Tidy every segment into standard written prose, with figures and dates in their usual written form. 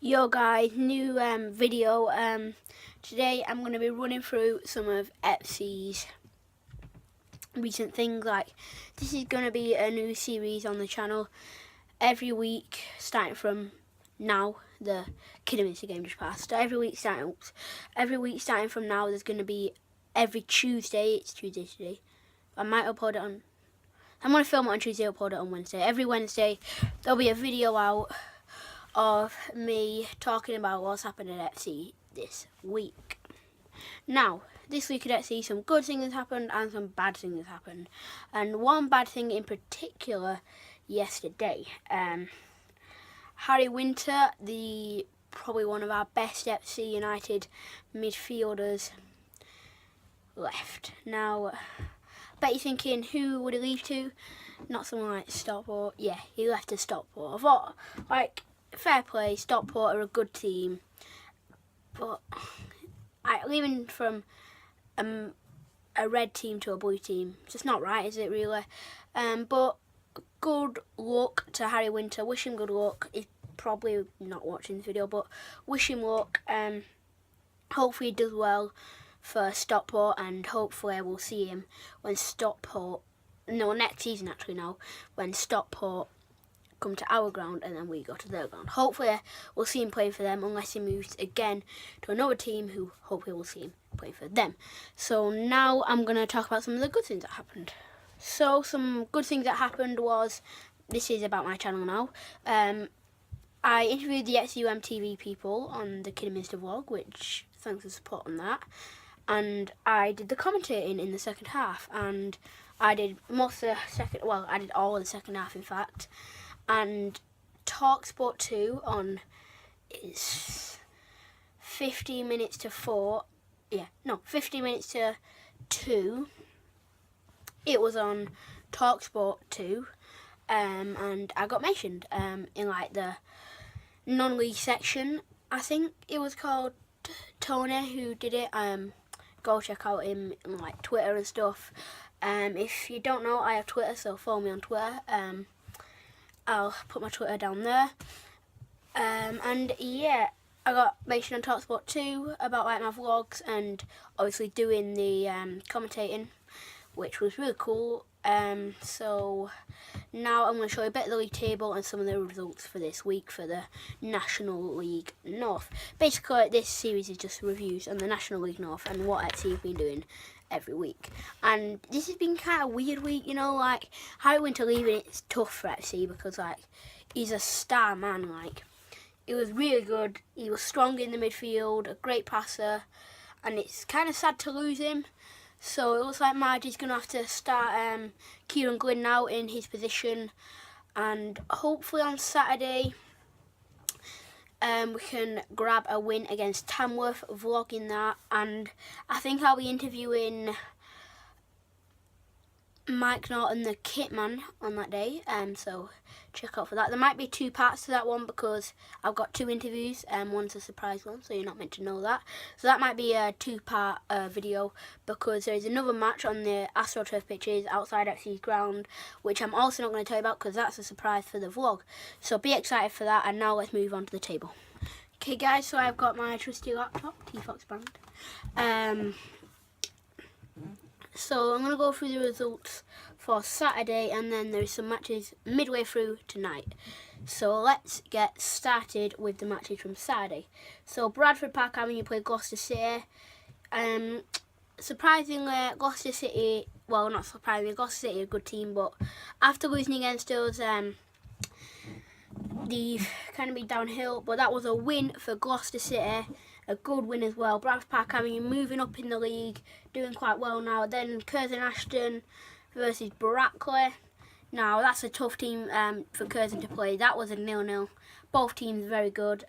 Yo guys, new video. Today I'm going to be running through some of FC's recent things. Like, this is going to be a new series on the channel every week, starting from now. The Kidderminster game just passed. Every week starting from now, there's going to be every Tuesday. It's Tuesday today. I might upload it on. I'm going to film it on Tuesday, upload it on Wednesday. Every Wednesday there'll be a video out of me talking about what's happened at FC this week. Now, this week at FC, some good things have happened and some bad things have happened. And one bad thing in particular yesterday, Harry Winter, probably one of our best FC United midfielders, left. Now, I bet you're thinking, who would he leave to? Not someone like Stockport. Yeah, he left to Stockport. I thought, like, fair play, Stockport are a good team, but leaving from a red team to a blue team, it's just not right, is it really? But good luck to Harry Winter. Wish him good luck. He's probably not watching this video, but wish him luck. Hopefully he does well for Stockport, and hopefully we'll see him when next season actually now, when Stockport come to our ground and then we go to their ground. Hopefully we'll see him play for them, unless he moves again to another team who hopefully we'll see him play for them. So now I'm going to talk about some of the good things that happened. So some good things that happened was, this is about my channel now, I interviewed the XUM TV people on the Kidderminster vlog, which thanks for the support on that, and I did the commentating in the second half, and I did most of the second, well, I did all of the second half in fact. And TalkSport 2 on is 15 minutes to 4. Yeah, no, 15 minutes to 2. It was on TalkSport 2, and I got mentioned in like the non-league section. I think it was called Tony who did it. Go check out him on like Twitter and stuff. If you don't know, I have Twitter, so follow me on Twitter. I'll put my Twitter down there. And yeah, I got mentioned on TalkSport 2 about like my vlogs and obviously doing the commentating, which was really cool. So now I'm going to show you a bit of the league table and some of the results for this week for the National League North. Basically, this series is just reviews on the National League North and what FC have been doing every week. And this has been kind of a weird week, you know, like Harry Winter leaving, it's tough for FC because like he's a star man. Like, it was really good, he was strong in the midfield, a great passer, and it's kind of sad to lose him. So it looks like Margie's going to have to start Kieran Glynn now in his position, and hopefully on Saturday we can grab a win against Tamworth, vlogging that, and I think I'll be interviewing Mike Norton, the kit man, on that day, so check out for that. There might be two parts to that one because I've got two interviews, one's a surprise one, so you're not meant to know that. So that might be a two-part video, because there's another match on the AstroTurf pitches outside FC's ground, which I'm also not going to tell you about because that's a surprise for the vlog. So be excited for that, and now let's move on to the table. Okay guys, so I've got my trusty laptop, T-Fox brand. So I'm going to go through the results for Saturday, and then there's some matches midway through tonight. So let's get started with the matches from Saturday. So Bradford Park Avenue played Gloucester City. Surprisingly, Gloucester City, well, not surprisingly, Gloucester City are a good team, but after losing against us, they've kind of been downhill, but that was a win for Gloucester City. A good win as well. Bradford Park Avenue moving up in the league, doing quite well now. Then Curzon Ashton versus Brackley. Now that's a tough team for Curzon to play. That was a 0-0. Both teams very good.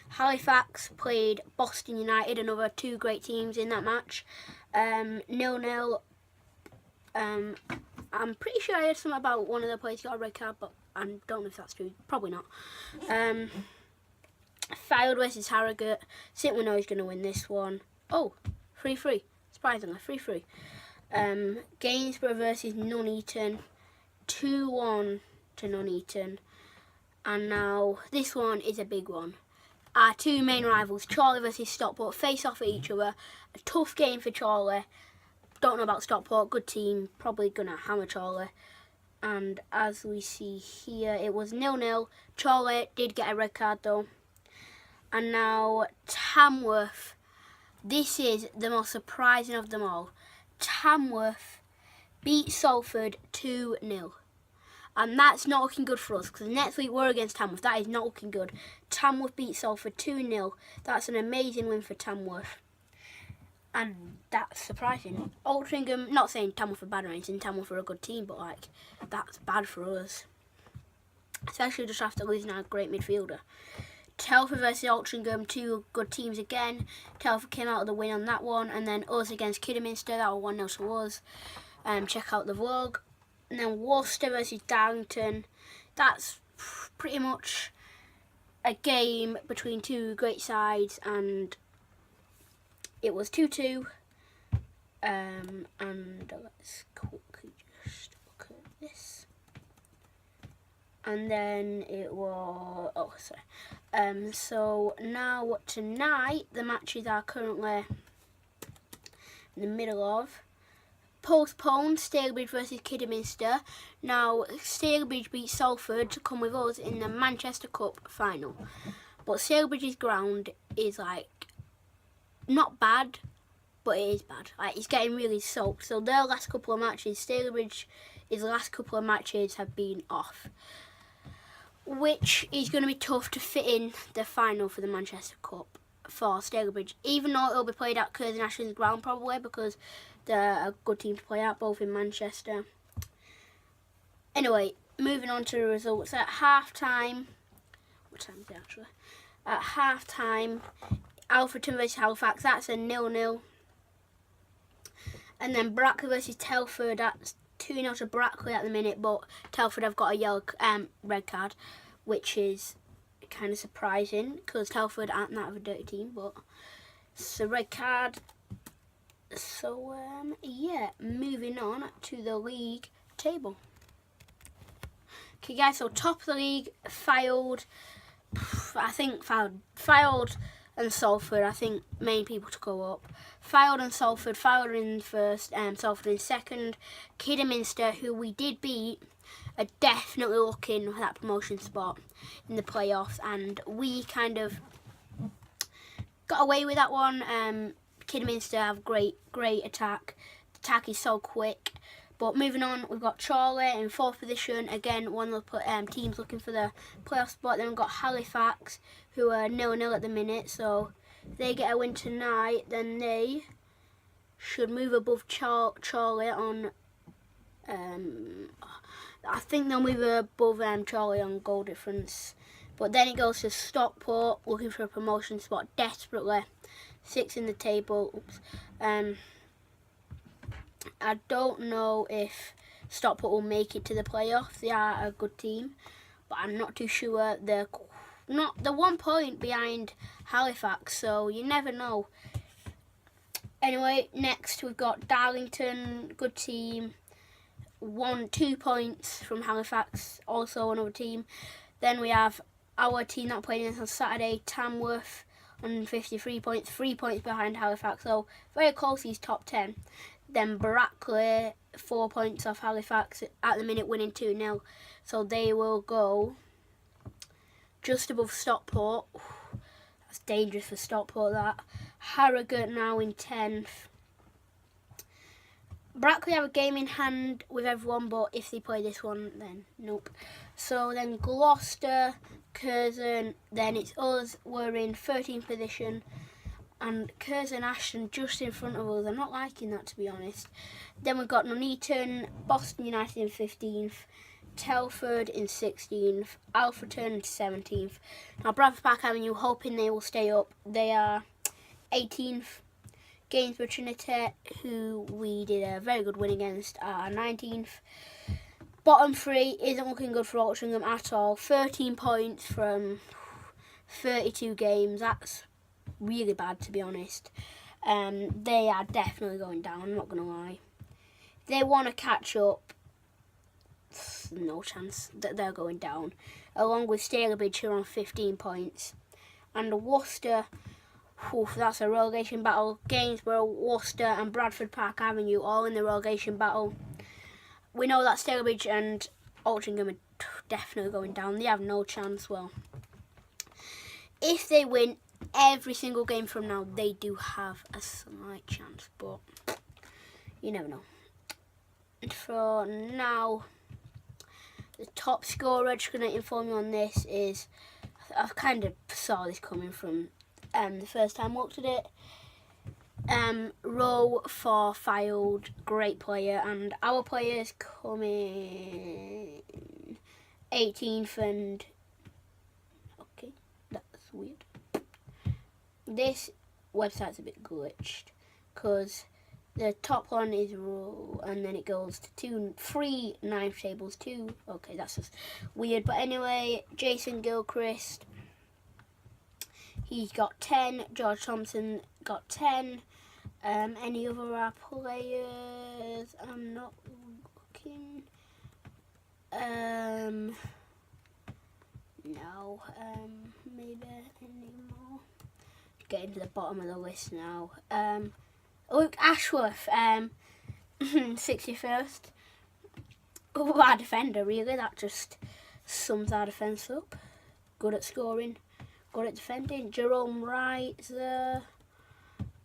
Halifax played Boston United, another two great teams in that match. 0-0. I'm pretty sure I heard something about one of the players got a red card, but I don't know if that's true. Probably not. Fylde versus Harrogate. St. we know he's going to win this one. Oh, 3-3. Surprisingly, 3-3. Gainsborough versus Nuneaton. 2-1 to Nuneaton. And now this one is a big one. Our two main rivals, Charlie versus Stockport, face off at each other. A tough game for Charlie. Don't know about Stockport, good team, probably gonna hammer Charlie. And as we see here, it was 0-0. Charlie did get a red card though. And now Tamworth. This is the most surprising of them all. Tamworth beat Salford 2-0. And that's not looking good for us, because next week we're against Tamworth. That is not looking good. Tamworth beat Salford 2-0. That's an amazing win for Tamworth. And that's surprising. Altrincham, not saying Tamworth are bad or anything, Tamworth are a good team, but like, that's bad for us. Especially just after losing our great midfielder. Telford versus Altrincham, two good teams again. Telford came out of the win on that one, and then us against Kidderminster, that was 1-0 to us. Check out the vlog. And then Worcester versus Darlington. That's pretty much a game between two great sides, and it was 2-2. And let's quickly just look at this. And then it was so now tonight the matches are currently in the middle of. Postponed, Stalybridge versus Kidderminster. Now, Stalybridge beat Salford to come with us in the Manchester Cup final. But Stalybridge's ground is, like, not bad, but it is bad. Like, it's getting really soaked. So their last couple of matches, Stalybridge's last couple of matches have been off. Which is going to be tough to fit in the final for the Manchester Cup for Stalybridge. Even though it'll be played at Curzon Ashton's ground probably, because they're a good team to play at, both in Manchester. Anyway, moving on to the results. At half-time, what time is it actually? At half-time, Alfreton versus Halifax, that's a 0-0. And then Brackley versus Telford, that's 2-0 to Brackley at the minute, but Telford have got a yellow red card, which is kind of surprising, because Telford aren't that of a dirty team, but it's a red card. So, yeah, moving on to the league table. Okay, guys, so top of the league, Fylde and Salford, I think, main people to go up. Fylde and Salford, Fylde in first, Salford in second. Kidderminster, who we did beat, are definitely looking for that promotion spot in the playoffs, and we kind of got away with that one. Kidderminster have great attack. The attack is so quick. But moving on, we've got Chorley in fourth position. Again, one of the teams looking for the playoff spot. Then we've got Halifax, who are 0-0 at the minute. So if they get a win tonight, then they should move above Chorley on. I think they'll move above Chorley on goal difference. But then it goes to Stockport, looking for a promotion spot desperately. 6 in the table. Oops. I don't know if Stockport will make it to the playoffs. They are a good team, but I'm not too sure. They're 1 point behind Halifax, so you never know. Anyway, next we've got Darlington, good team. 2 points from Halifax, also another team. Then we have our team that played against on Saturday, Tamworth, on 53 points, 3 points behind Halifax, so very close, he's top 10. Then Brackley, 4 points off Halifax, at the minute winning 2-0, so they will go just above Stockport. That's dangerous for Stockport, that. Harrogate now in 10th. Brackley have a game in hand with everyone, but if they play this one, then nope. So then Gloucester, Curzon, then it's us, we're in 13th position, and Curzon Ashton just in front of us. I'm not liking that, to be honest. Then we've got Nuneaton, Boston United in 15th, Telford in 16th, Alfreton 17th. Now Bradford Park Avenue, hoping they will stay up, they are 18th. Gainsborough Trinity, who we did a very good win against, are 19th. Bottom 3 isn't looking good for Altrincham at all. 13 points from 32 games. That's really bad, to be honest. They are definitely going down, I'm not going to lie. If they want to catch up, no chance that they're going down. along with Stalybridge, who are on 15 points. And Worcester, that's a relegation battle. Gainsborough, Worcester and Bradford Park Avenue all in the relegation battle. We know that Stalybridge and Altrincham are definitely going down. They have no chance. Well, if they win every single game from now, they do have a slight chance, but you never know. And for now, the top scorer, just going to inform you on this, is, I kind of saw this coming from the first time I looked at it. Row for Fylde, great player, and our players coming 18th and... Okay, that's weird. This website's a bit glitched, because the top one is row, and then it goes to 3 ninth tables, 2. Okay, that's just weird. But anyway, Jason Gilchrist, he's got 10. George Thompson got 10. Any other players? I'm not looking. No. Maybe any more. Getting to the bottom of the list now. Luke Ashworth, 61st. Oh, our defender, really. That just sums our defence up. Good at scoring, good at defending. Jerome Wright's there.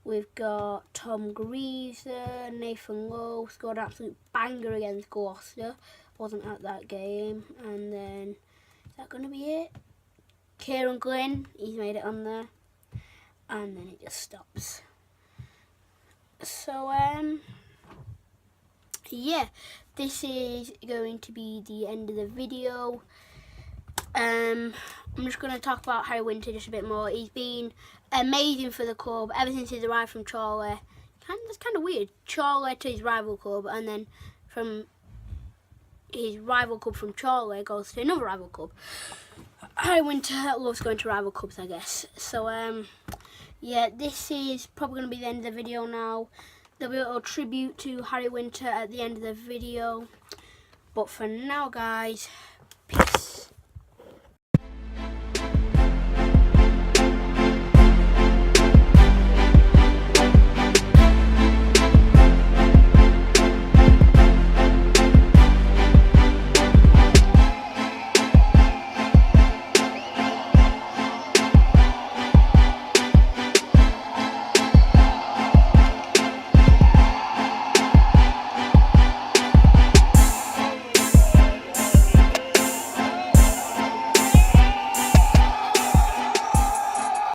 We've got Tom Greaves there. Nathan Lowe scored an absolute banger against Gloucester. Wasn't at that game. And then, is that going to be it? Kieran Glynn, he's made it on there. And then it just stops. So, yeah, this is going to be the end of the video. I'm just going to talk about Harry Winter just a bit more. He's been amazing for the club ever since he's arrived from Chorley. That's kind of weird. Chorley to his rival club, and then from his rival club from Chorley goes to another rival club. Harry Winter loves going to rival clubs, I guess. So, yeah, this is probably going to be the end of the video now. There'll be a little tribute to Harry Winter at the end of the video. But for now, guys,